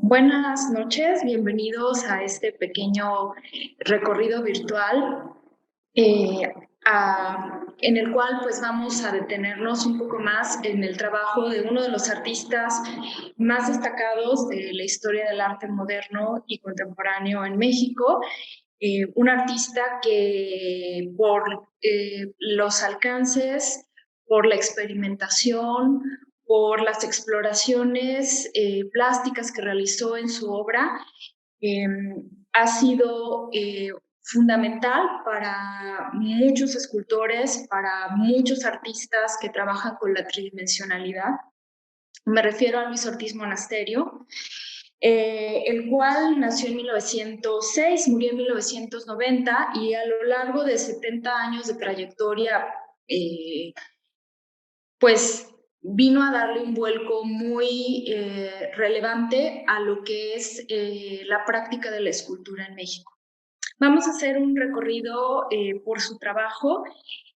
Buenas noches, bienvenidos a este pequeño recorrido virtual eh, en el cual pues vamos a detenernos un poco más en el trabajo de uno de los artistas más destacados de la historia del arte moderno y contemporáneo en México. Un artista que por los alcances, por la experimentación, por las exploraciones plásticas que realizó en su obra, eh, ha sido fundamental para muchos escultores, para muchos artistas que trabajan con la tridimensionalidad. Me refiero a Luis Ortiz Monasterio, el cual nació en 1906, murió en 1990 y a lo largo de 70 años de trayectoria, pues vino a darle un vuelco muy relevante a lo que es la práctica de la escultura en México. Vamos a hacer un recorrido por su trabajo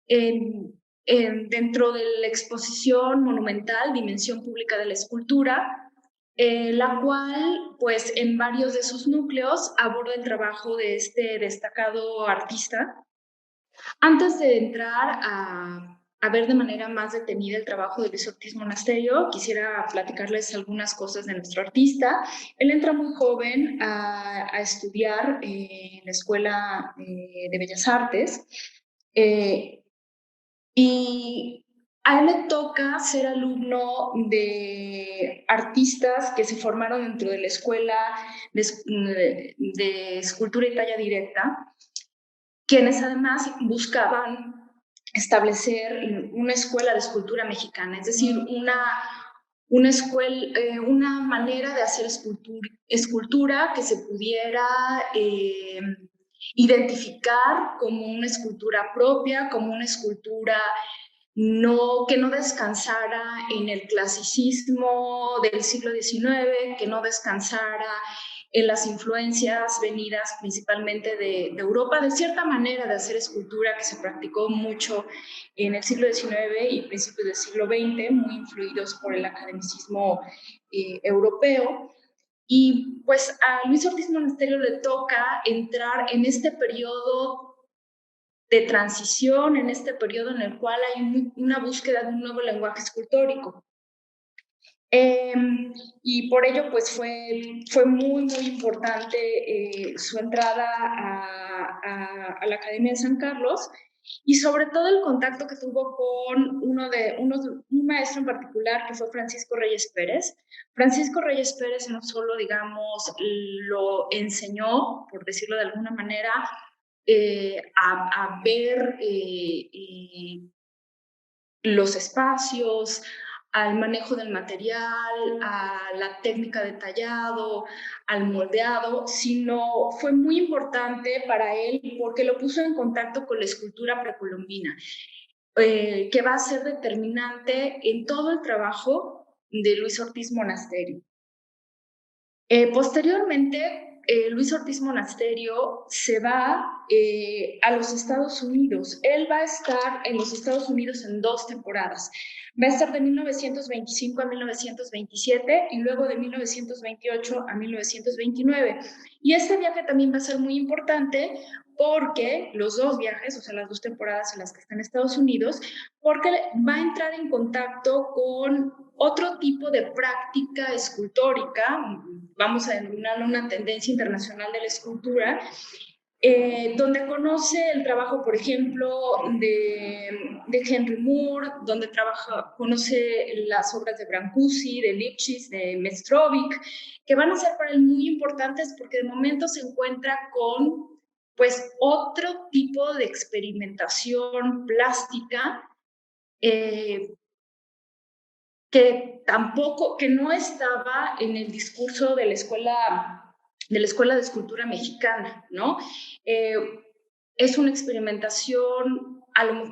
dentro de la exposición monumental Dimensión Pública de la Escultura, la cual, pues, en varios de sus núcleos aborda el trabajo de este destacado artista. Antes de entrar a ver de manera más detenida el trabajo de Luis Ortiz Monasterio, quisiera platicarles algunas cosas de nuestro artista. Él entra muy joven a estudiar en la Escuela de Bellas Artes eh, y a él le toca ser alumno de artistas que se formaron dentro de la Escuela de Escultura y Talla Directa, quienes además buscaban establecer una escuela de escultura mexicana, es decir, una escuela, una manera de hacer escultura que se pudiera identificar como una escultura propia, como una escultura que no descansara en el clasicismo del siglo XIX, que no descansara en las influencias venidas principalmente de Europa, de cierta manera de hacer escultura que se practicó mucho en el siglo XIX y principios del siglo XX, muy influidos por el academicismo europeo. Y pues a Luis Ortiz Monasterio le toca entrar en este periodo de transición, en este periodo en el cual hay una búsqueda de un nuevo lenguaje escultórico. Eh, y por ello, pues fue muy, muy importante su entrada a la Academia de San Carlos y sobre todo el contacto que tuvo con un maestro en particular que fue Francisco Reyes Pérez. Francisco Reyes Pérez no solo, digamos, lo enseñó, por decirlo de alguna manera, a ver los espacios, al manejo del material, a la técnica de tallado, al moldeado, sino fue muy importante para él porque lo puso en contacto con la escultura precolombina, que va a ser determinante en todo el trabajo de Luis Ortiz Monasterio. Posteriormente, Luis Ortiz Monasterio se va a los Estados Unidos. Él va a estar en los Estados Unidos en 2 temporadas. Va a estar de 1925 a 1927 y luego de 1928 a 1929. Y este viaje también va a ser muy importante porque los 2 viajes, o sea, las 2 temporadas en las que está en Estados Unidos, porque va a entrar en contacto con otro tipo de práctica escultórica, vamos a denominar una tendencia internacional de la escultura, donde conoce el trabajo, por ejemplo, de Henry Moore, donde conoce las obras de Brancusi, de Lipchitz, de Mestrovic, que van a ser para él muy importantes porque de momento se encuentra con pues otro tipo de experimentación plástica que no estaba en el discurso de la escuela de escultura mexicana, ¿no? Eh, es una experimentación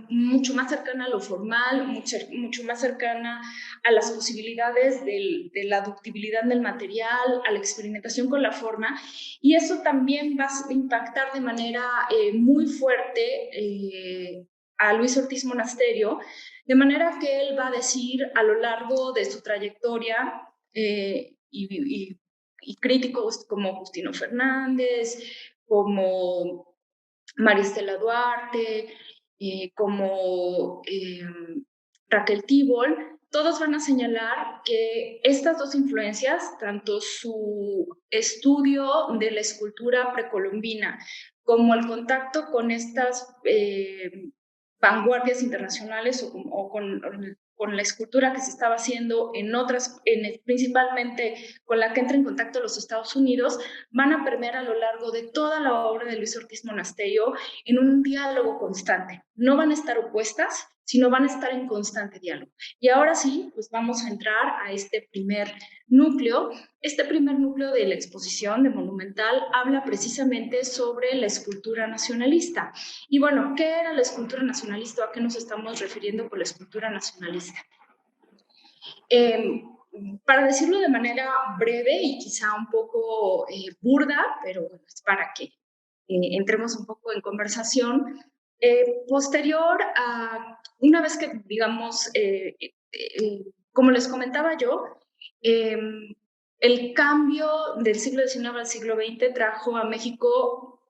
mucho más cercana a lo formal, mucho más cercana a las posibilidades de la ductibilidad del material, a la experimentación con la forma, y eso también va a impactar de manera muy fuerte a Luis Ortiz Monasterio, de manera que él va a decir a lo largo de su trayectoria y críticos como Justino Fernández, como Maristela Duarte, como Raquel Tibol, todos van a señalar que estas dos influencias, tanto su estudio de la escultura precolombina como el contacto con estas vanguardias internacionales o con la escultura que se estaba haciendo en otras, principalmente con la que entra en contacto los Estados Unidos, van a permear a lo largo de toda la obra de Luis Ortiz Monasterio en un diálogo constante. No van a estar opuestas, sino van a estar en constante diálogo. Y ahora sí, pues vamos a entrar a este primer núcleo. Este primer núcleo de la exposición de Monumental habla precisamente sobre la escultura nacionalista. Y bueno, ¿qué era la escultura nacionalista? ¿A qué nos estamos refiriendo con la escultura nacionalista? Para decirlo de manera breve y quizá un poco burda, pero es para que entremos un poco en conversación, posterior a, una vez que, digamos, como les comentaba yo, el cambio del siglo XIX al siglo XX trajo a México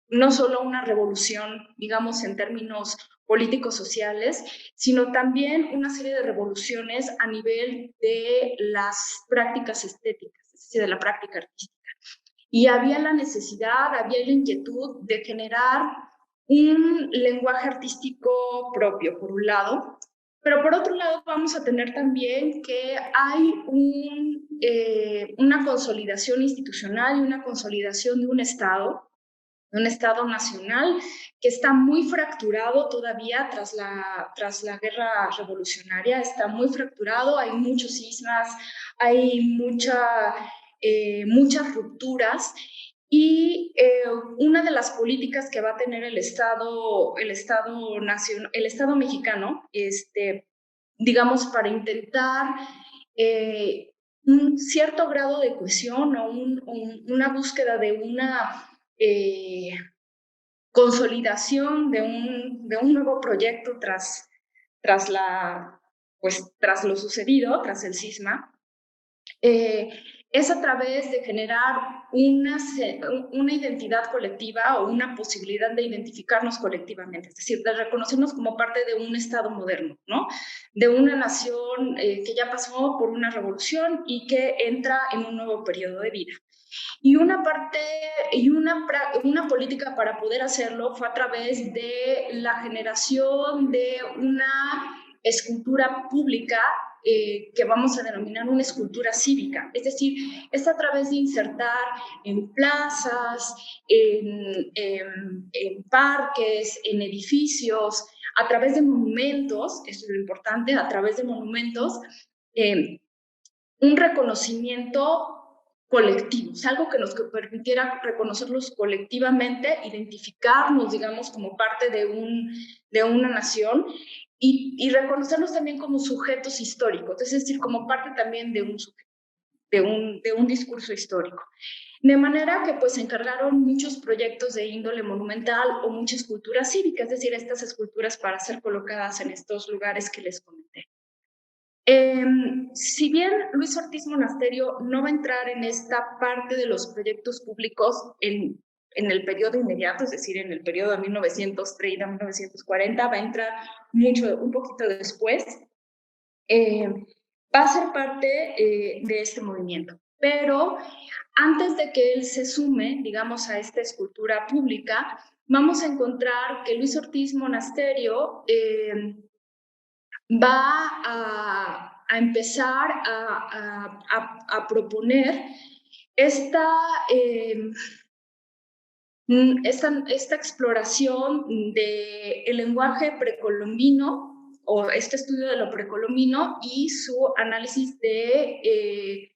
no solo una revolución, digamos, en términos políticos sociales, sino también una serie de revoluciones a nivel de las prácticas estéticas, es decir, de la práctica artística. Y había la necesidad, había la inquietud de generar un lenguaje artístico propio, por un lado, pero por otro lado vamos a tener también que hay una consolidación institucional y una consolidación de un Estado nacional que está muy fracturado todavía tras la guerra revolucionaria, está muy fracturado, hay muchos cismas, hay muchas rupturas y una de las políticas que va a tener el Estado mexicano, digamos, para intentar un cierto grado de cohesión o una búsqueda de una consolidación de un nuevo proyecto tras lo sucedido, tras el cisma, es a través de generar una identidad colectiva o una posibilidad de identificarnos colectivamente, es decir, de reconocernos como parte de un Estado moderno, ¿no? De una nación que ya pasó por una revolución y que entra en un nuevo periodo de vida. Y una política para poder hacerlo fue a través de la generación de una escultura pública que vamos a denominar una escultura cívica. Es decir, es a través de insertar en plazas, en parques, en edificios, a través de monumentos, esto es lo importante, a través de monumentos, un reconocimiento colectivo, es algo que nos permitiera reconocerlos colectivamente, identificarnos, digamos, como parte de una nación y reconocerlos también como sujetos históricos, es decir, como parte también de un discurso histórico. De manera que pues se encargaron muchos proyectos de índole monumental o mucha escultura cívica, es decir, estas esculturas para ser colocadas en estos lugares que les comenté. Si bien Luis Ortiz Monasterio no va a entrar en esta parte de los proyectos públicos en el periodo inmediato, es decir, en el periodo de 1930 a 1940, va a entrar un poquito después, va a ser parte de este movimiento. Pero antes de que él se sume, digamos, a esta escultura pública, vamos a encontrar que Luis Ortiz Monasterio va a empezar a proponer esta, esta exploración del lenguaje precolombino o este estudio de lo precolombino y su análisis de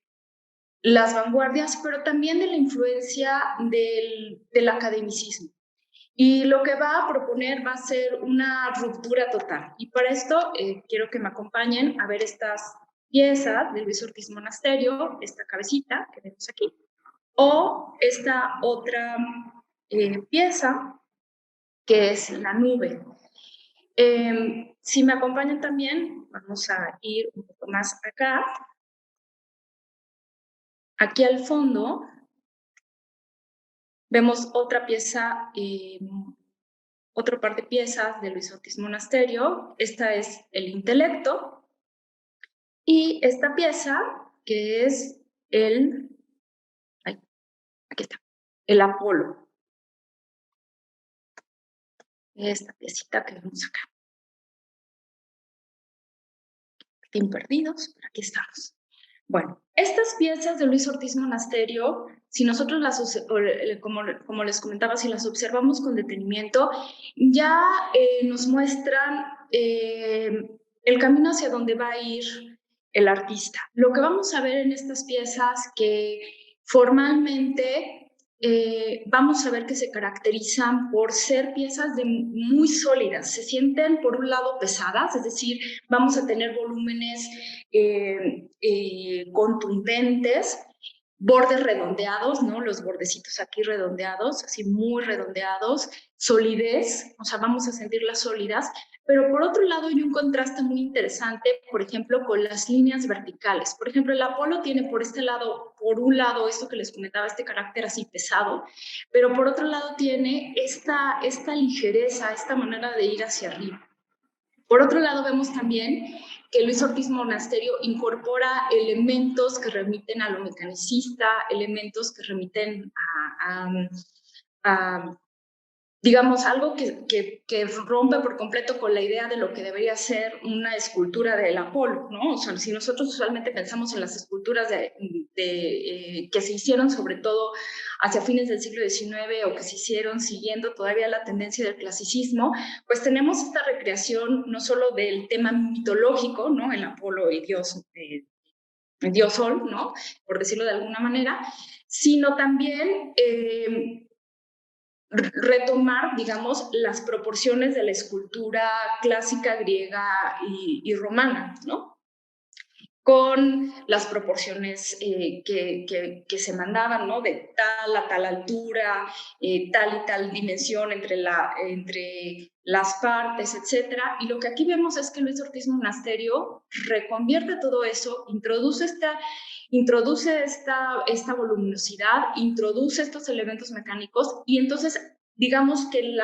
las vanguardias, pero también de la influencia del academicismo. Y lo que va a proponer va a ser una ruptura total. Y para esto quiero que me acompañen a ver estas piezas de Luis Ortiz Monasterio, esta cabecita que vemos aquí, o esta otra pieza que es la nube. Si me acompañan también, vamos a ir un poco más acá. Aquí al fondo vemos otra pieza, otro par de piezas de Luis Ortiz Monasterio. Esta es el intelecto. Y esta pieza, que es aquí está, el Apolo. Esta piecita que vemos acá. Team perdidos, pero aquí estamos. Bueno, estas piezas de Luis Ortiz Monasterio, si nosotros como les comentaba, si las observamos con detenimiento, ya nos muestran el camino hacia donde va a ir el artista. Lo que vamos a ver en estas piezas que formalmente vamos a ver que se caracterizan por ser piezas muy sólidas. Se sienten, por un lado, pesadas, es decir, vamos a tener volúmenes contundentes, bordes redondeados, ¿no? Los bordecitos aquí redondeados, así muy redondeados, solidez, o sea, vamos a sentirlas sólidas, pero por otro lado hay un contraste muy interesante, por ejemplo, con las líneas verticales. Por ejemplo, el Apolo tiene por este lado, por un lado, esto que les comentaba, este carácter así pesado, pero por otro lado tiene esta ligereza, esta manera de ir hacia arriba. Por otro lado, vemos también que Luis Ortiz Monasterio incorpora elementos que remiten a lo mecanicista, elementos que remiten a digamos, algo que rompe por completo con la idea de lo que debería ser una escultura del Apolo, ¿no? O sea, si nosotros usualmente pensamos en las esculturas que se hicieron sobre todo hacia fines del siglo XIX o que se hicieron siguiendo todavía la tendencia del clasicismo, pues tenemos esta recreación no solo del tema mitológico, ¿no? El Apolo y Dios Sol, ¿no? Por decirlo de alguna manera, sino también retomar, digamos, las proporciones de la escultura clásica griega y romana, ¿no? Con las proporciones que se mandaban, ¿no? De tal a tal altura, tal y tal dimensión entre las partes, etcétera. Y lo que aquí vemos es que Luis Ortiz Monasterio reconvierte todo eso, introduce esta voluminosidad, introduce estos elementos mecánicos y entonces digamos que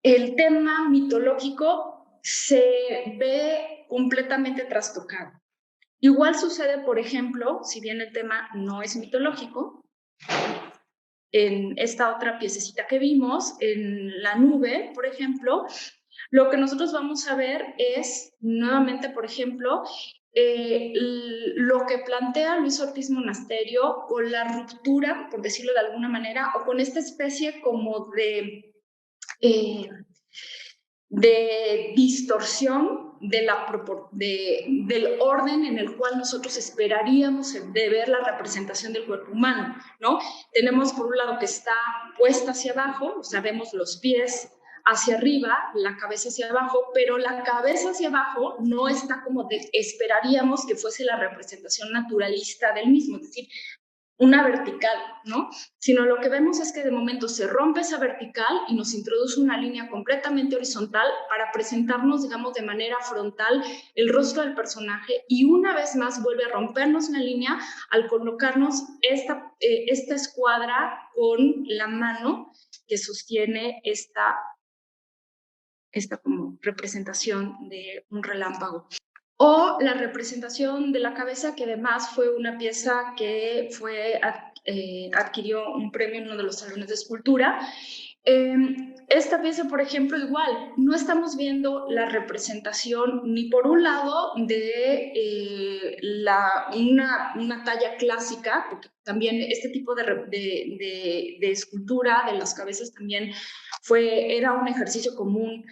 el tema mitológico se ve completamente trastocado. Igual sucede, por ejemplo, si bien el tema no es mitológico, en esta otra piececita que vimos, en la nube, por ejemplo, lo que nosotros vamos a ver es, nuevamente, por ejemplo, lo que plantea Luis Ortiz Monasterio con la ruptura, por decirlo de alguna manera, o con esta especie como de distorsión del orden en el cual nosotros esperaríamos de ver la representación del cuerpo humano, ¿no? Tenemos por un lado que está puesta hacia abajo, o sea, vemos los pies hacia arriba, la cabeza hacia abajo, pero la cabeza hacia abajo no está como esperaríamos que fuese la representación naturalista del mismo, es decir, una vertical, ¿no? Sino lo que vemos es que de momento se rompe esa vertical y nos introduce una línea completamente horizontal para presentarnos, digamos, de manera frontal el rostro del personaje y una vez más vuelve a rompernos la línea al colocarnos esta escuadra con la mano que sostiene esta como representación de un relámpago. O la representación de la cabeza, que además fue una pieza que adquirió un premio en uno de los salones de escultura. Esta pieza, por ejemplo, igual, no estamos viendo la representación ni por un lado de una talla clásica, porque también este tipo de escultura de las cabezas también era un ejercicio común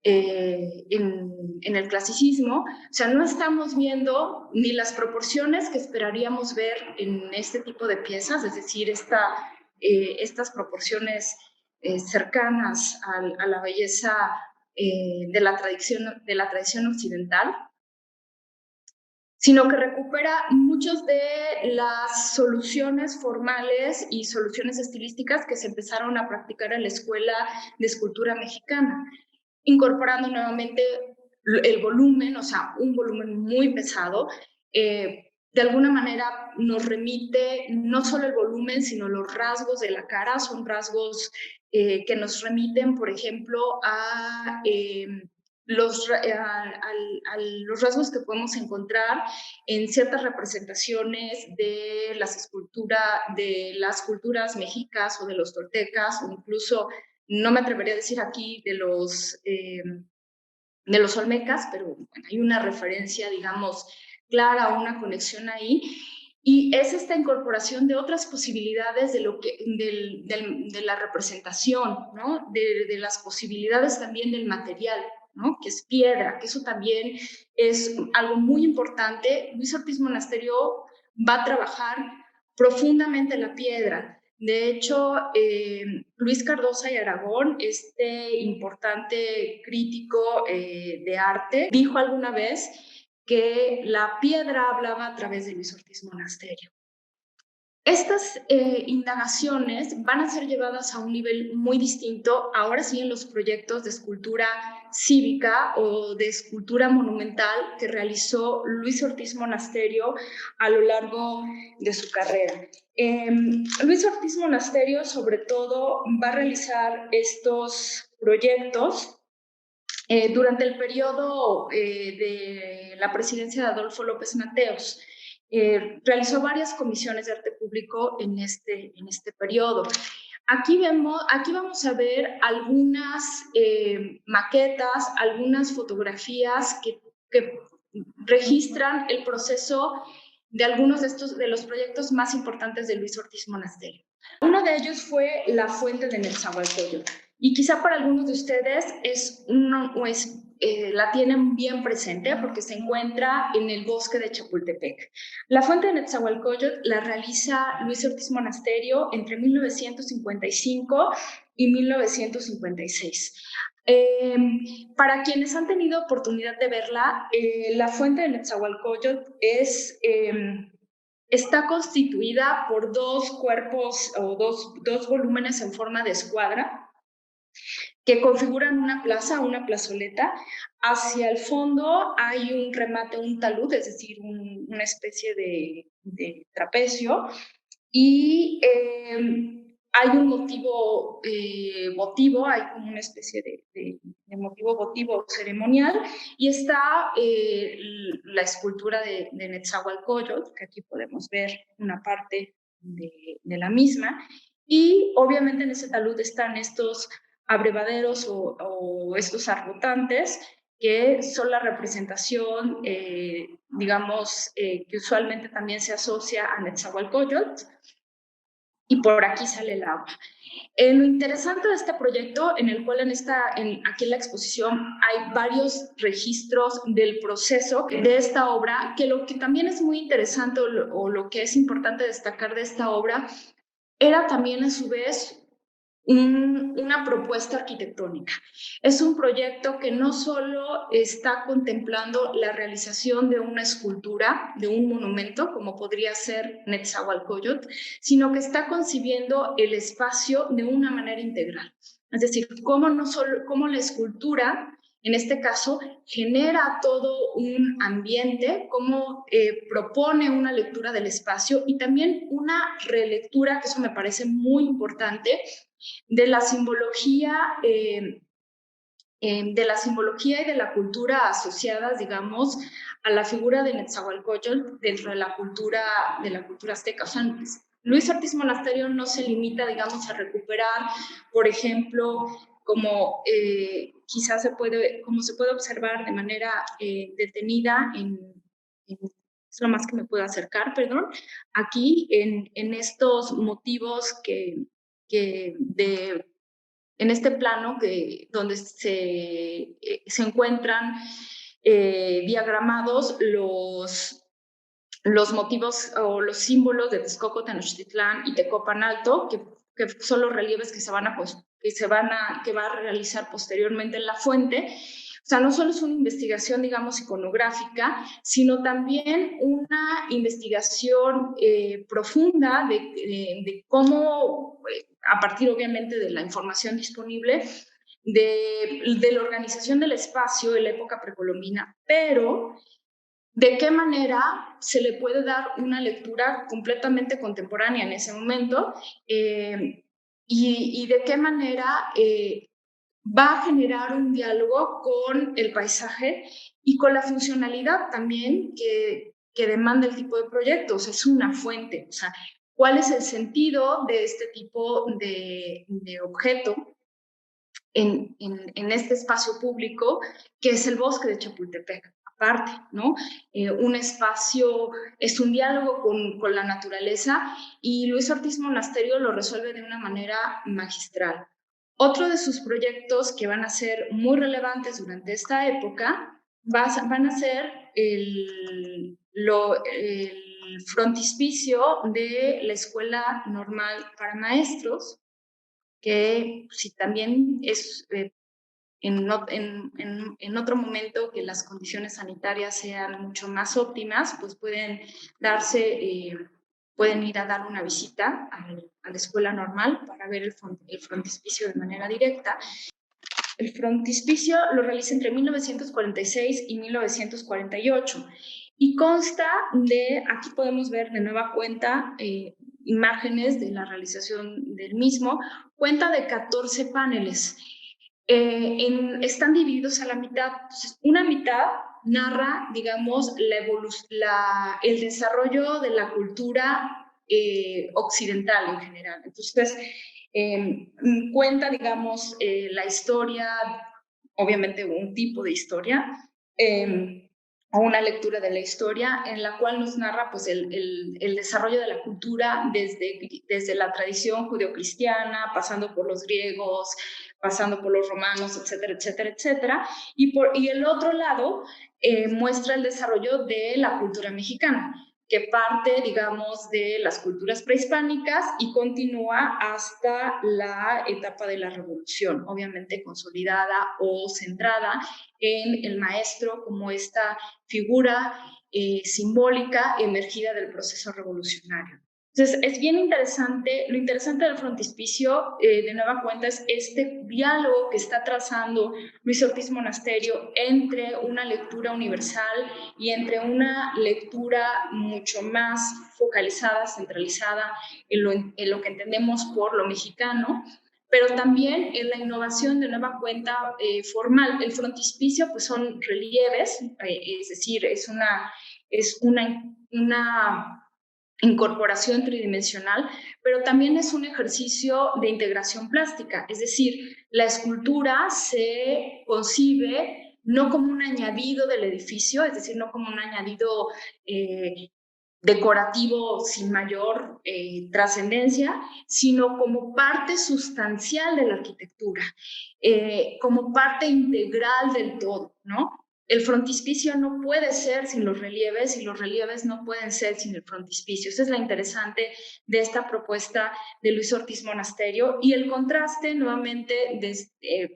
en el clasicismo, o sea, no estamos viendo ni las proporciones que esperaríamos ver en este tipo de piezas, es decir, estas proporciones cercanas a la belleza de la tradición occidental, sino que recupera muchas de las soluciones formales y soluciones estilísticas que se empezaron a practicar en la Escuela de Escultura Mexicana, incorporando nuevamente el volumen, o sea, un volumen muy pesado, de alguna manera nos remite no solo el volumen, sino los rasgos de la cara. Son rasgos que nos remiten, por ejemplo, a los rasgos que podemos encontrar en ciertas representaciones de las culturas mexicas o de los toltecas, o incluso, no me atrevería a decir aquí de los olmecas, pero bueno, hay una referencia, digamos, clara, una conexión ahí. Y es esta incorporación de otras posibilidades de la representación, ¿no? De las posibilidades también del material, ¿no? Que es piedra, que eso también es algo muy importante. Luis Ortiz Monasterio va a trabajar profundamente la piedra. De hecho, Luis Cardosa y Aragón, este importante crítico de arte, dijo alguna vez que la piedra hablaba a través de Luis Ortiz Monasterio. Estas indagaciones van a ser llevadas a un nivel muy distinto, ahora sí, en los proyectos de escultura cívica o de escultura monumental que realizó Luis Ortiz Monasterio a lo largo de su carrera. Luis Ortiz Monasterio, sobre todo, va a realizar estos proyectos durante el periodo de la presidencia de Adolfo López Mateos. Realizó varias comisiones de arte público en este periodo. Aquí vamos a ver algunas maquetas, algunas fotografías que registran el proceso de algunos de los proyectos más importantes de Luis Ortiz Monasterio. Uno de ellos fue la fuente de Netzahualcóyotl. Y quizá para algunos de ustedes la tienen bien presente porque se encuentra en el bosque de Chapultepec. La fuente de Netzahualcóyotl la realiza Luis Ortiz Monasterio entre 1955 y 1956. Para quienes han tenido oportunidad de verla, la fuente de Netzahualcóyotl está constituida por dos cuerpos o dos volúmenes en forma de escuadra que configuran una plaza, una plazoleta. Hacia el fondo hay un remate, un talud, es decir, una especie de trapecio, y hay un motivo votivo, hay como una especie de motivo votivo ceremonial, y está la escultura de Netzahualcóyotl, que aquí podemos ver una parte de la misma, y obviamente en ese talud están estos abrevaderos o estos arbotantes, que son la representación, digamos, que usualmente también se asocia a Netzahualcóyotl, y por aquí sale el agua. Lo interesante de este proyecto, en el cual aquí en la exposición hay varios registros del proceso de esta obra, que lo que también es muy interesante o lo que es importante destacar de esta obra, era también a su vez una propuesta arquitectónica. Es un proyecto que no solo está contemplando la realización de una escultura, de un monumento, como podría ser Netzahualcóyotl, sino que está concibiendo el espacio de una manera integral. Es decir, cómo la escultura, en este caso, genera todo un ambiente, cómo propone una lectura del espacio y también una relectura, que eso me parece muy importante, de la simbología y de la cultura asociadas, digamos, a la figura de Netzahualcóyotl dentro de la cultura azteca. O sea, Luis Ortiz Monasterio no se limita, digamos, a recuperar, por ejemplo, como quizás se puede observar de manera detenida es lo más que me puedo acercar, perdón, aquí en estos motivos en este plano donde se encuentran diagramados los motivos o los símbolos de Texcoco, Tenochtitlán y Tecopan Alto, que son los relieves que va a realizar posteriormente en la fuente. O sea, no solo es una investigación, digamos, iconográfica, sino también una investigación profunda de cómo, a partir obviamente de la información disponible, de la organización del espacio en la época precolombina, pero ¿De qué manera se le puede dar una lectura completamente contemporánea en ese momento? Y de qué manera va a generar un diálogo con el paisaje y con la funcionalidad también que demanda el tipo de proyectos. Es una fuente, o sea, ¿cuál es el sentido de este tipo de objeto en este espacio público que es el bosque de Chapultepec? Aparte, ¿no? Un espacio, es un diálogo con la naturaleza y Luis Ortiz Monasterio lo resuelve de una manera magistral. Otro de sus proyectos que van a ser muy relevantes durante esta época van a ser el frontispicio de la Escuela Normal para Maestros, que si también es en otro momento que las condiciones sanitarias sean mucho más óptimas, pues pueden ir a dar una visita a la escuela normal para ver el frontispicio de manera directa. El frontispicio lo realiza entre 1946 y 1948 y consta de, aquí podemos ver de nueva cuenta imágenes de la realización del mismo, cuenta de 14 paneles. Están divididos a la mitad. Entonces, una mitad narra, digamos, el desarrollo de la cultura occidental en general. Entonces, cuenta, digamos, la historia, obviamente un tipo de historia, o una lectura de la historia en la cual nos narra pues, el desarrollo de la cultura desde la tradición judeocristiana, pasando por los griegos, pasando por los romanos, etcétera, etcétera, etcétera. Y el otro lado muestra el desarrollo de la cultura mexicana, que parte, digamos, de las culturas prehispánicas y continúa hasta la etapa de la revolución, obviamente consolidada o centrada en el maestro como esta figura simbólica emergida del proceso revolucionario. Entonces, es bien interesante. Lo interesante del frontispicio, de nueva cuenta, es este diálogo que está trazando Luis Ortiz Monasterio entre una lectura universal y entre una lectura mucho más focalizada, centralizada en lo que entendemos por lo mexicano, pero también en la innovación de nueva cuenta formal. El frontispicio pues son relieves, es decir, es una incorporación tridimensional, pero también es un ejercicio de integración plástica, es decir, la escultura se concibe no como un añadido del edificio, es decir, no como un añadido decorativo sin mayor trascendencia, sino como parte sustancial de la arquitectura, como parte integral del todo, ¿no? El frontispicio no puede ser sin los relieves y los relieves no pueden ser sin el frontispicio. Eso es lo interesante de esta propuesta de Luis Ortiz Monasterio. Y el contraste, nuevamente,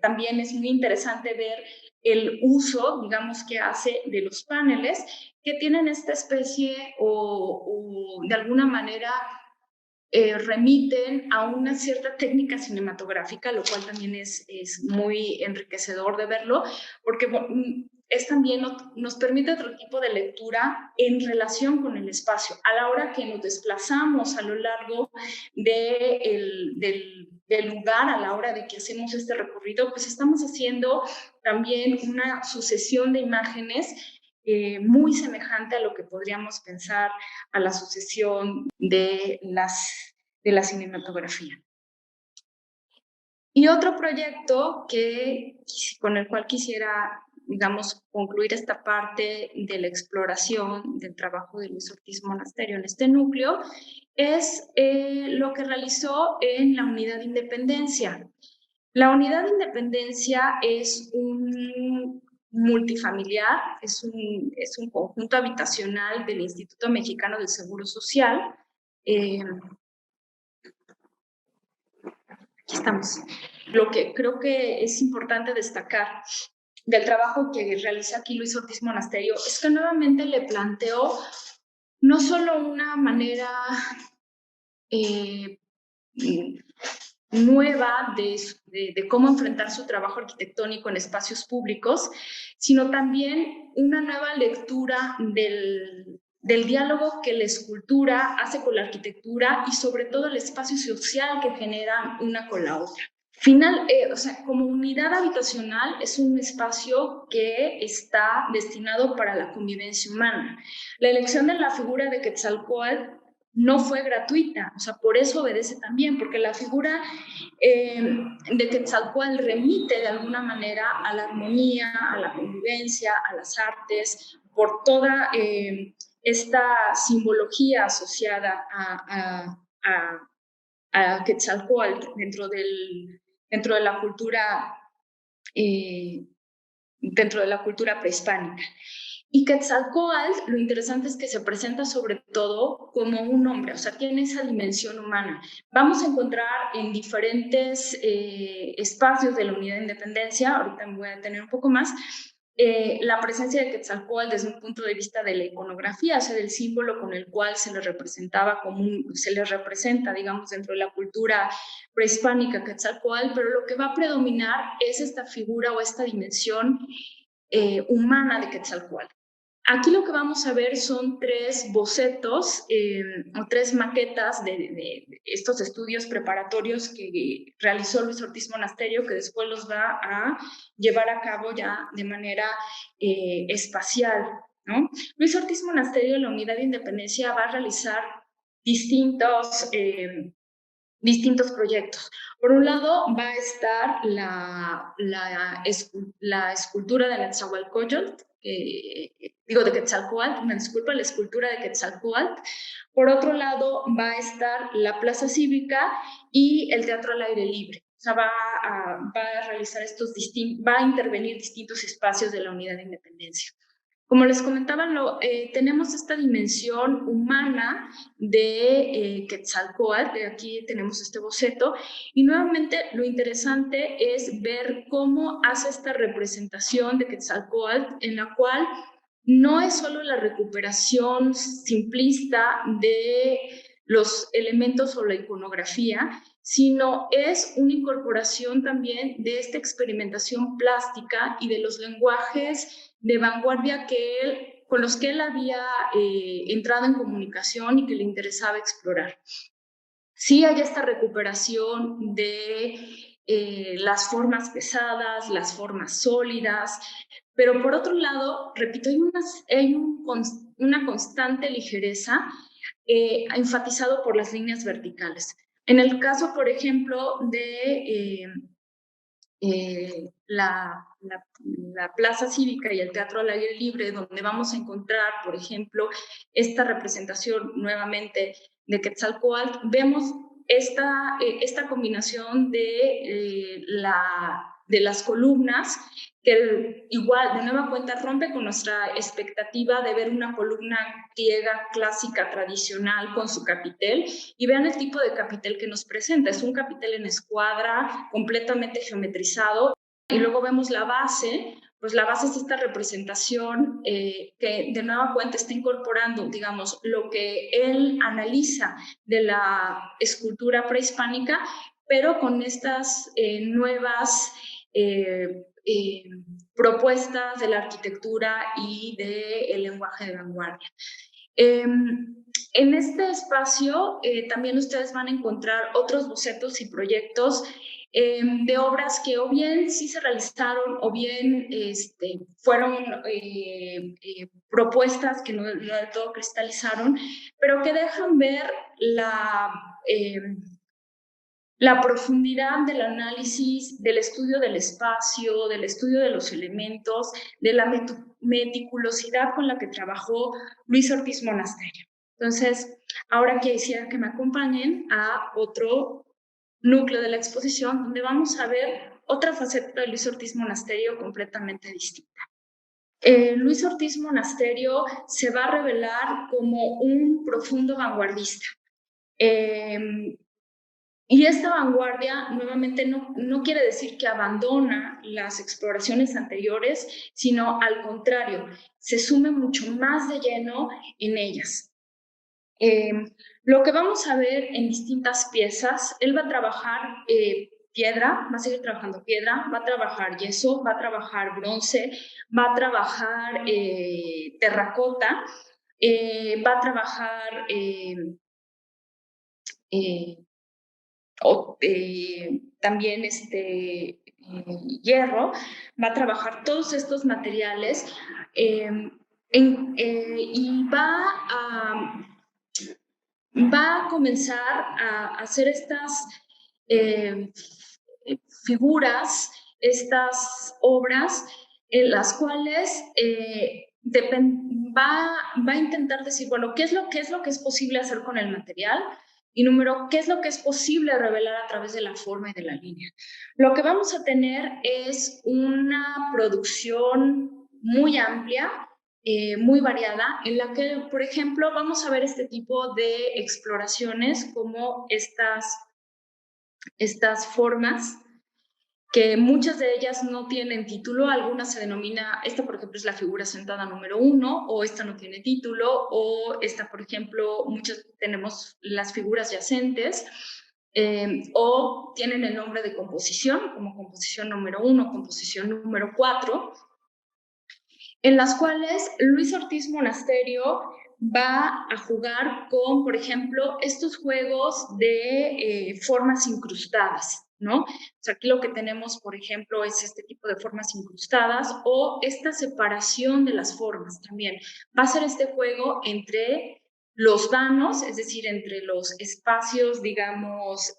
también es muy interesante ver el uso, digamos, que hace de los paneles, que tienen esta especie o de alguna manera remiten a una cierta técnica cinematográfica, lo cual también es muy enriquecedor de verlo, porque también nos permite otro tipo de lectura en relación con el espacio. A la hora que nos desplazamos a lo largo del lugar, a la hora de que hacemos este recorrido, pues estamos haciendo también una sucesión de imágenes muy semejante a lo que podríamos pensar a la sucesión de la cinematografía. Y otro proyecto con el cual quisiera, digamos, concluir esta parte de la exploración del trabajo de Luis Ortiz Monasterio en este núcleo es lo que realizó en la Unidad de Independencia. La Unidad de Independencia es un multifamiliar, es un conjunto habitacional del Instituto Mexicano del Seguro Social. Aquí estamos. Lo que creo que es importante destacar del trabajo que realiza aquí Luis Ortiz Monasterio es que nuevamente le planteó no solo una manera nueva de cómo enfrentar su trabajo arquitectónico en espacios públicos, sino también una nueva lectura del diálogo que la escultura hace con la arquitectura y sobre todo el espacio social que generan una con la otra. O sea, como unidad habitacional es un espacio que está destinado para la convivencia humana. La elección de la figura de Quetzalcóatl no fue gratuita, o sea, por eso obedece también, porque la figura de Quetzalcóatl remite de alguna manera a la armonía, a la convivencia, a las artes, por toda esta simbología asociada a Quetzalcóatl dentro de la cultura dentro de la cultura prehispánica. Y Quetzalcóatl, lo interesante es que se presenta sobre todo como un hombre, o sea, tiene esa dimensión humana. Vamos a encontrar en diferentes espacios de la Unidad de Independencia, ahorita me voy a detener un poco más, la presencia de Quetzalcóatl desde un punto de vista de la iconografía, o sea, del símbolo con el cual se le representaba se les representa, digamos, dentro de la cultura prehispánica Quetzalcóatl, pero lo que va a predominar es esta figura o esta dimensión humana de Quetzalcóatl. Aquí lo que vamos a ver son tres bocetos o tres maquetas de estos estudios preparatorios que realizó Luis Ortiz Monasterio, que después los va a llevar a cabo ya de manera espacial, ¿no? Luis Ortiz Monasterio en la Unidad de Independencia va a realizar distintos proyectos. Por un lado va a estar la escultura de Netzahualcóyotl, de Quetzalcóatl, me disculpa, la escultura de Quetzalcóatl. Por otro lado va a estar la Plaza Cívica y el Teatro al Aire Libre. O sea, va a realizar va a intervenir distintos espacios de la Unidad de Independencia. Como les comentaba, tenemos esta dimensión humana de Quetzalcóatl, de aquí tenemos este boceto, y nuevamente lo interesante es ver cómo hace esta representación de Quetzalcóatl, en la cual no es solo la recuperación simplista de los elementos o la iconografía, sino es una incorporación también de esta experimentación plástica y de los lenguajes de vanguardia con los que él había entrado en comunicación y que le interesaba explorar. Sí hay esta recuperación de las formas pesadas, las formas sólidas, pero por otro lado, repito, hay una constante ligereza enfatizado por las líneas verticales. En el caso, por ejemplo, de la Plaza Cívica y el Teatro al Aire Libre, donde vamos a encontrar, por ejemplo, esta representación nuevamente de Quetzalcóatl, vemos esta combinación de las columnas, que igual, de nueva cuenta, rompe con nuestra expectativa de ver una columna griega clásica tradicional con su capitel, y vean el tipo de capitel que nos presenta. Es un capitel en escuadra, completamente geometrizado, y luego vemos la base. Pues la base es esta representación que de nueva cuenta está incorporando, digamos, lo que él analiza de la escultura prehispánica, pero con estas nuevas propuestas de la arquitectura y del lenguaje de vanguardia. En este espacio también ustedes van a encontrar otros bocetos y proyectos de obras que o bien sí se realizaron o bien fueron propuestas que no del todo cristalizaron, pero que dejan ver la profundidad del análisis, del estudio del espacio, del estudio de los elementos, de la meticulosidad con la que trabajó Luis Ortiz Monasterio. Entonces, ahora quisiera que me acompañen a otro núcleo de la exposición, donde vamos a ver otra faceta de Luis Ortiz Monasterio completamente distinta. Luis Ortiz Monasterio se va a revelar como un profundo vanguardista. Y esta vanguardia nuevamente no quiere decir que abandona las exploraciones anteriores, sino al contrario, se sume mucho más de lleno en ellas. Eh, lo que vamos a ver en distintas piezas, él va a trabajar piedra, va a seguir trabajando piedra, va a trabajar yeso, va a trabajar bronce, va a trabajar terracota, va a trabajar eh, también hierro, va a trabajar todos estos materiales eh, y va a comenzar a hacer estas eh, figuras, estas obras en las cuales va a intentar decir, bueno, qué es lo que es posible hacer con el material? Y número, ¿qué es lo que es posible revelar a través de la forma y de la línea? Lo que vamos a tener es una producción muy amplia, muy variada, en la que, por ejemplo, vamos a ver este tipo de exploraciones como estas formas que muchas de ellas no tienen título, algunas se denomina, esta por ejemplo es la figura sentada número 1, o esta no tiene título, o esta por ejemplo, muchas tenemos las figuras yacentes, o tienen el nombre de composición, como composición número 1, composición número 4, en las cuales Luis Ortiz Monasterio va a jugar con, por ejemplo, estos juegos de formas incrustadas, ¿no? O sea, aquí lo que tenemos, por ejemplo, es este tipo de formas incrustadas o esta separación de las formas también. Va a ser este juego entre los vanos, es decir, entre los espacios, digamos,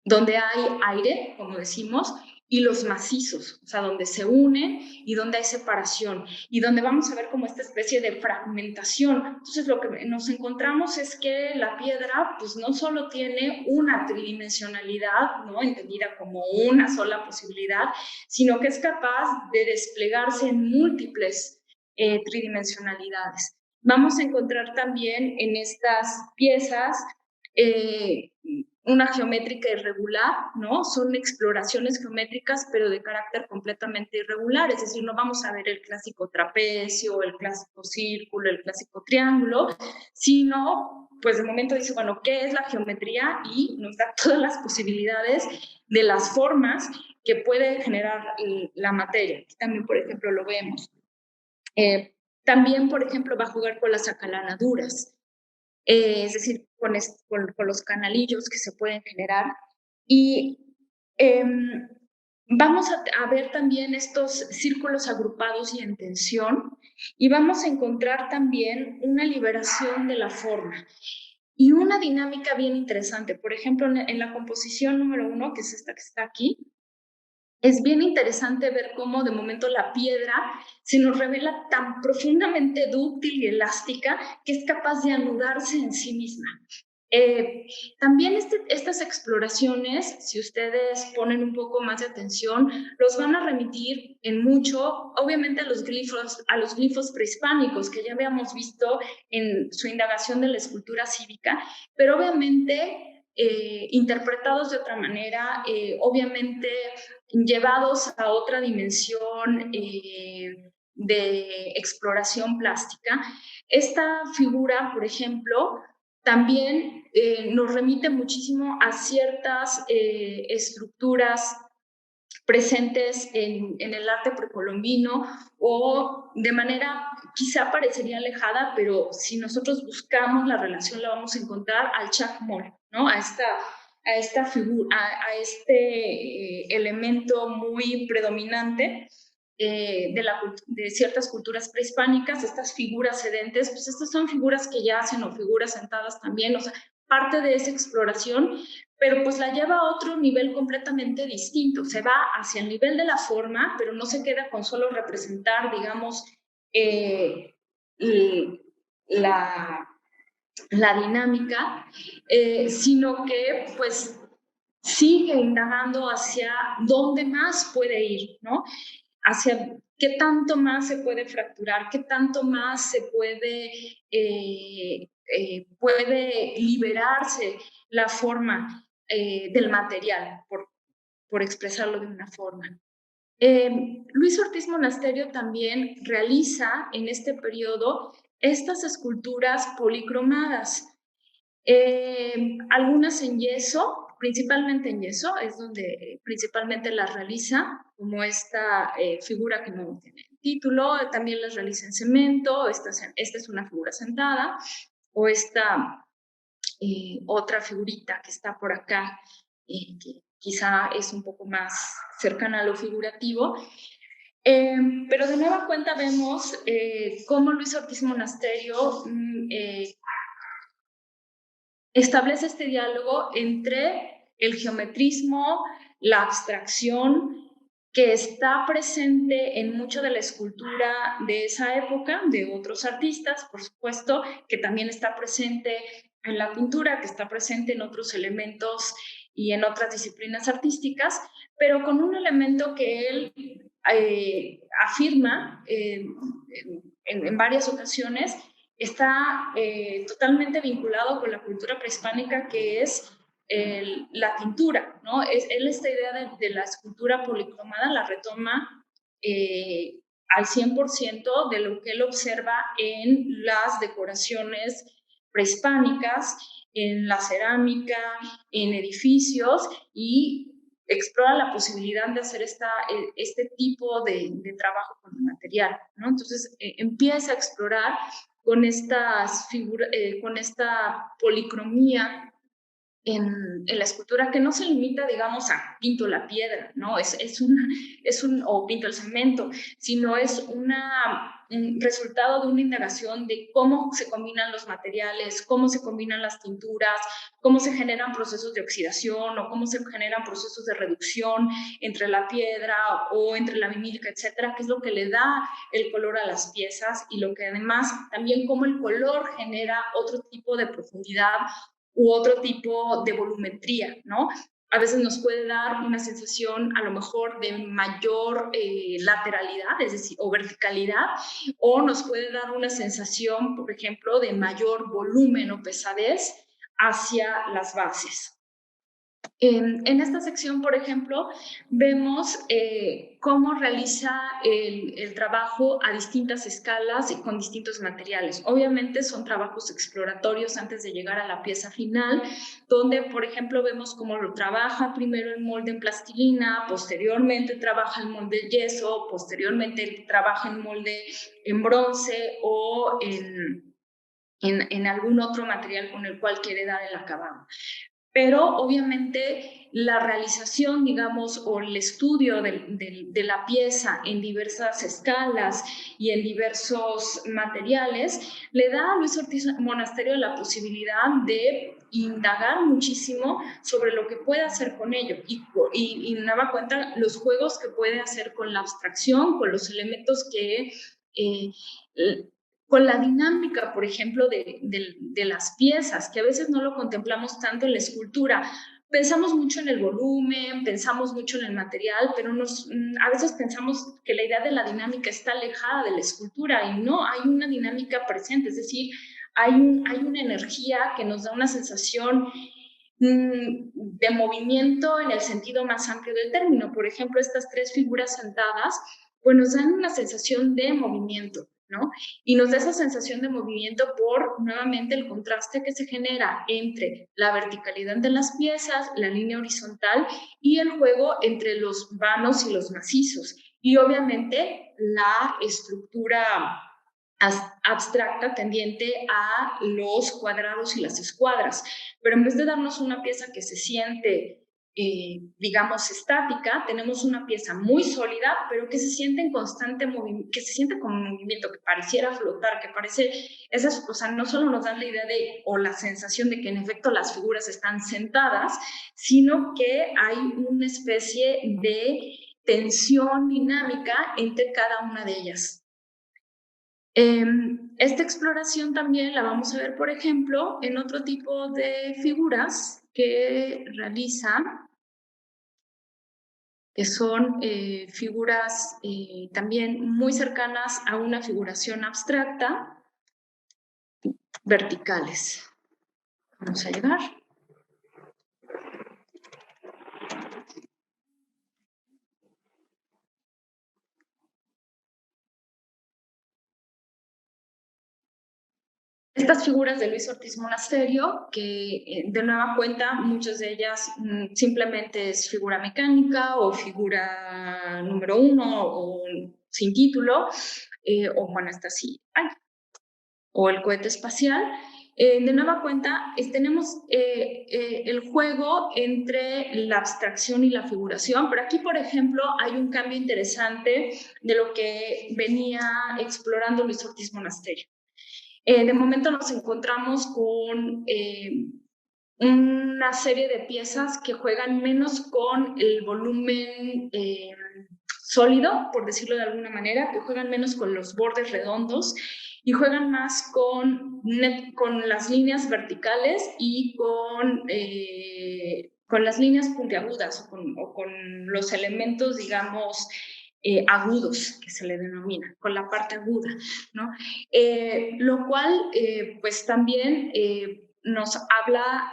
donde hay aire, como decimos, y los macizos, o sea, donde se unen y donde hay separación, y donde vamos a ver como esta especie de fragmentación. Entonces, lo que nos encontramos es que la piedra, pues no solo tiene una tridimensionalidad, ¿no? Entendida como una sola posibilidad, sino que es capaz de desplegarse en múltiples tridimensionalidades. Vamos a encontrar también en estas piezas eh, una geométrica irregular, ¿no? Son exploraciones geométricas, pero de carácter completamente irregular, es decir, no vamos a ver el clásico trapecio, el clásico círculo, el clásico triángulo, sino, pues de momento dice, bueno, ¿qué es la geometría? Y nos da todas las posibilidades de las formas que puede generar la materia. Aquí también, por ejemplo, lo vemos. También, por ejemplo, va a jugar con las acalanaduras, es decir, con los canalillos que se pueden generar. Y eh, vamos a ver también estos círculos agrupados y en tensión, y vamos a encontrar también una liberación de la forma y una dinámica bien interesante. Por ejemplo, en la composición número 1, que es esta que está aquí, es bien interesante ver cómo de momento la piedra se nos revela tan profundamente dúctil y elástica que es capaz de anudarse en sí misma. Eh, También estas exploraciones, si ustedes ponen un poco más de atención, los van a remitir en mucho, obviamente, a los glifos prehispánicos que ya habíamos visto en su indagación de la escultura cívica, pero obviamente interpretados de otra manera, obviamente llevados a otra dimensión de exploración plástica. Esta figura, por ejemplo, también nos remite muchísimo a ciertas estructuras presentes en el arte precolombino o de manera quizá parecería alejada, pero si nosotros buscamos la relación la vamos a encontrar al chacmol, ¿no? A esta figura, a este elemento muy predominante de ciertas culturas prehispánicas, estas figuras sedentes, pues estas son figuras que yacen o figuras sentadas también, o sea, parte de esa exploración, pero pues la lleva a otro nivel completamente distinto, se va hacia el nivel de la forma, pero no se queda con solo representar, digamos, eh, la, la dinámica, sino que pues sigue indagando hacia dónde más puede ir, ¿no? Hacia qué tanto más se puede fracturar, qué tanto más se puede liberarse la forma del material, por expresarlo de una forma. Luis Ortiz Monasterio también realiza en este periodo estas esculturas policromadas. Algunas en yeso, principalmente en yeso, es donde principalmente las realiza, como esta figura que no tiene título, también las realiza en cemento, esta es una figura sentada, o esta otra figurita que está por acá, que quizá es un poco más cercana a lo figurativo. Pero de nueva cuenta vemos cómo Luis Ortiz Monasterio establece este diálogo entre el geometrismo, la abstracción, que está presente en mucho de la escultura de esa época, de otros artistas, por supuesto, que también está presente en la pintura, que está presente en otros elementos y en otras disciplinas artísticas, pero con un elemento que él afirma en varias ocasiones, está totalmente vinculado con la cultura prehispánica, que es la tintura, ¿no? Él esta idea de la escultura policromada la retoma al 100% de lo que él observa en las decoraciones prehispánicas, en la cerámica, en edificios, y explora la posibilidad de hacer este tipo de trabajo con el material, ¿no? Entonces empieza a explorar con estas figuras, con esta policromía en la escultura, que no se limita, digamos, a pinto la piedra, ¿no? O pinto el cemento, sino es un resultado de una indagación de cómo se combinan los materiales, cómo se combinan las tinturas, cómo se generan procesos de oxidación o cómo se generan procesos de reducción entre la piedra o entre la vinílica, etcétera, que es lo que le da el color a las piezas, y lo que además también cómo el color genera otro tipo de profundidad u otro tipo de volumetría, ¿no? A veces nos puede dar una sensación a lo mejor de mayor lateralidad, es decir, o verticalidad, o nos puede dar una sensación, por ejemplo, de mayor volumen o pesadez hacia las bases. En esta sección, por ejemplo, vemos cómo realiza el trabajo a distintas escalas y con distintos materiales. Obviamente son trabajos exploratorios antes de llegar a la pieza final, donde, por ejemplo, vemos cómo lo trabaja primero el molde en plastilina, posteriormente trabaja el molde en yeso, posteriormente trabaja el molde en bronce o en algún otro material con el cual quiere dar el acabado. Pero obviamente la realización, digamos, o el estudio de la pieza en diversas escalas y en diversos materiales, le da a Luis Ortiz Monasterio la posibilidad de indagar muchísimo sobre lo que puede hacer con ello, y daba cuenta los juegos que puede hacer con la abstracción, con los elementos que con la dinámica, por ejemplo, de las piezas, que a veces no lo contemplamos tanto en la escultura. Pensamos mucho en el volumen, pensamos mucho en el material, pero a veces pensamos que la idea de la dinámica está alejada de la escultura, y no, hay una dinámica presente, es decir, hay una energía que nos da una sensación de movimiento en el sentido más amplio del término. Por ejemplo, estas tres figuras sentadas, pues nos dan una sensación de movimiento, ¿no? Y nos da esa sensación de movimiento por, nuevamente, el contraste que se genera entre la verticalidad de las piezas, la línea horizontal y el juego entre los vanos y los macizos. Y obviamente la estructura abstracta tendiente a los cuadrados y las escuadras. Pero en vez de darnos una pieza que se siente digamos, estática, tenemos una pieza muy sólida, pero que se siente en constante movimiento, que se siente como movimiento, que pareciera flotar, que parece, esas, o sea, no solo nos dan la idea de, o la sensación de que en efecto las figuras están sentadas, sino que hay una especie de tensión dinámica entre cada una de ellas. Esta exploración también la vamos a ver, por ejemplo, en otro tipo de figuras que realiza, que son figuras también muy cercanas a una figuración abstracta, verticales. Vamos a llegar. estas figuras de Luis Ortiz Monasterio, que de nueva cuenta, muchas de ellas simplemente es figura mecánica o figura número 1 o sin título, o bueno, esta sí, o el cohete espacial. De nueva cuenta, tenemos el juego entre la abstracción y la figuración, pero aquí, por ejemplo, hay un cambio interesante de lo que venía explorando Luis Ortiz Monasterio. De momento nos encontramos con una serie de piezas que juegan menos con el volumen sólido, por decirlo de alguna manera, que juegan menos con los bordes redondos y juegan más con las líneas verticales y con las líneas puntiagudas o con los elementos, digamos, agudos, que se le denomina, con la parte aguda, ¿no? Lo cual, pues también nos habla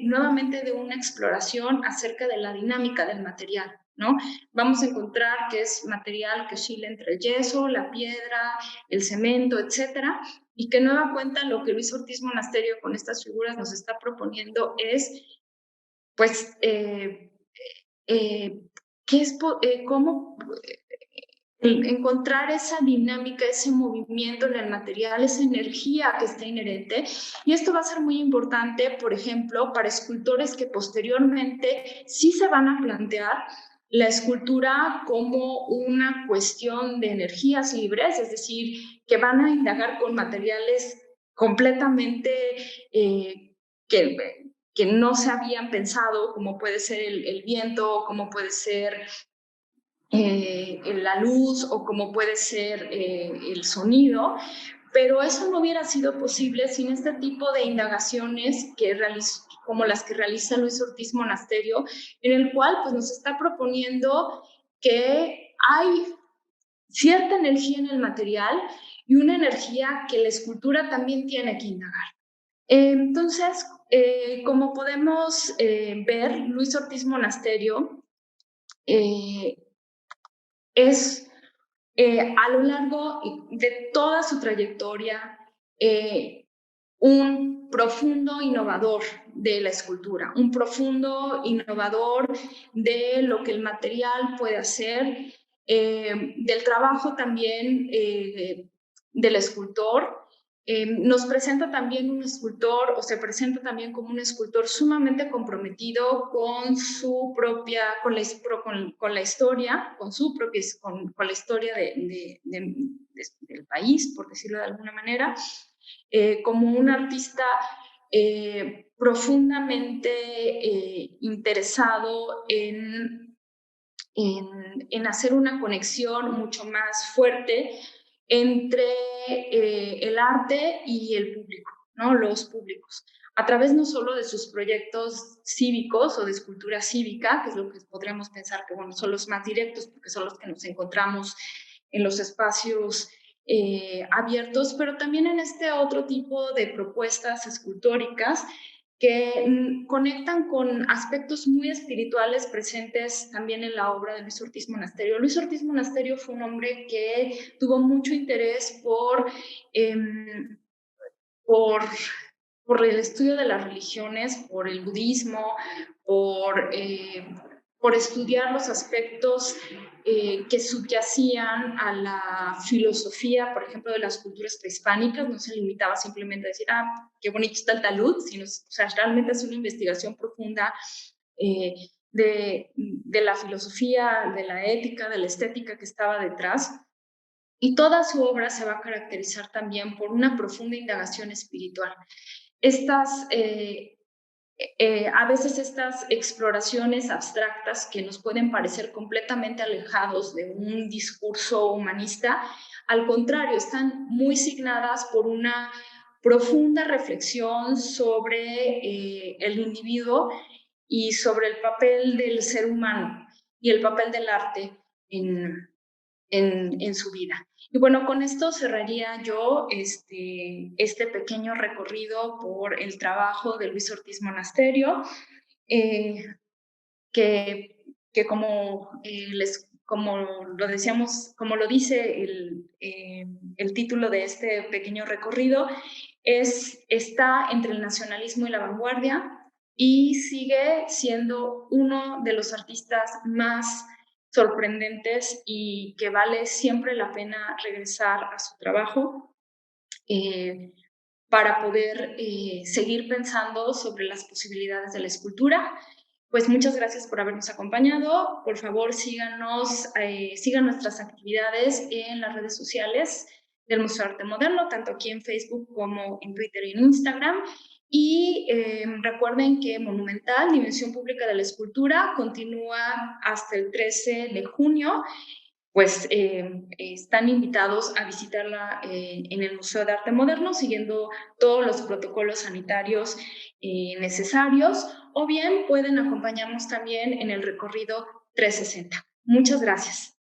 nuevamente de una exploración acerca de la dinámica del material, ¿no? Vamos a encontrar que es material que oscila entre el yeso, la piedra, el cemento, etcétera, y que nueva cuenta lo que Luis Ortiz Monasterio con estas figuras nos está proponiendo es, pues, cómo encontrar esa dinámica, ese movimiento en el material, esa energía que está inherente. Y esto va a ser muy importante, por ejemplo, para escultores que posteriormente sí se van a plantear la escultura como una cuestión de energías libres, es decir, que van a indagar con materiales completamente que no se habían pensado, como puede ser el viento, como puede ser la luz o como puede ser el sonido, pero eso no hubiera sido posible sin este tipo de indagaciones como las que realiza Luis Ortiz Monasterio, en el cual pues, nos está proponiendo que hay cierta energía en el material y una energía que la escultura también tiene que indagar. Entonces, como podemos ver, Luis Ortiz Monasterio es a lo largo de toda su trayectoria un profundo innovador de la escultura, un profundo innovador de lo que el material puede hacer, del trabajo también del escultor. Nos presenta también un escultor, o se presenta también como un escultor sumamente comprometido con su propia, con la historia, con la historia del país, por decirlo de alguna manera, como un artista profundamente interesado en hacer una conexión mucho más fuerte entre el arte y el público, ¿no? Los públicos, a través no solo de sus proyectos cívicos o de escultura cívica, que es lo que podríamos pensar que bueno, son los más directos porque son los que nos encontramos en los espacios abiertos, pero también en este otro tipo de propuestas escultóricas que conectan con aspectos muy espirituales presentes también en la obra de Luis Ortiz Monasterio. Luis Ortiz Monasterio fue un hombre que tuvo mucho interés por, por el estudio de las religiones, por el budismo, por estudiar los aspectos que subyacían a la filosofía, por ejemplo, de las culturas prehispánicas. No se limitaba simplemente a decir, qué bonito está el talud, sino, o sea, realmente es una investigación profunda de la filosofía, de la ética, de la estética que estaba detrás. Y toda su obra se va a caracterizar también por una profunda indagación espiritual. A veces estas exploraciones abstractas que nos pueden parecer completamente alejados de un discurso humanista, al contrario, están muy signadas por una profunda reflexión sobre el individuo y sobre el papel del ser humano y el papel del arte en su vida. Y bueno, con esto cerraría yo este pequeño recorrido por el trabajo de Luis Ortiz Monasterio, que como lo decíamos, como lo dice el título de este pequeño recorrido, está entre el nacionalismo y la vanguardia y sigue siendo uno de los artistas más sorprendentes y que vale siempre la pena regresar a su trabajo para poder seguir pensando sobre las posibilidades de la escultura. Pues muchas gracias por habernos acompañado. Por favor, síganos, sigan nuestras actividades en las redes sociales del Museo de Arte Moderno, tanto aquí en Facebook como en Twitter y en Instagram. Y recuerden que Monumental, Dimensión Pública de la Escultura, continúa hasta el 13 de junio. Pues están invitados a visitarla en el Museo de Arte Moderno, siguiendo todos los protocolos sanitarios necesarios, o bien pueden acompañarnos también en el recorrido 360. Muchas gracias.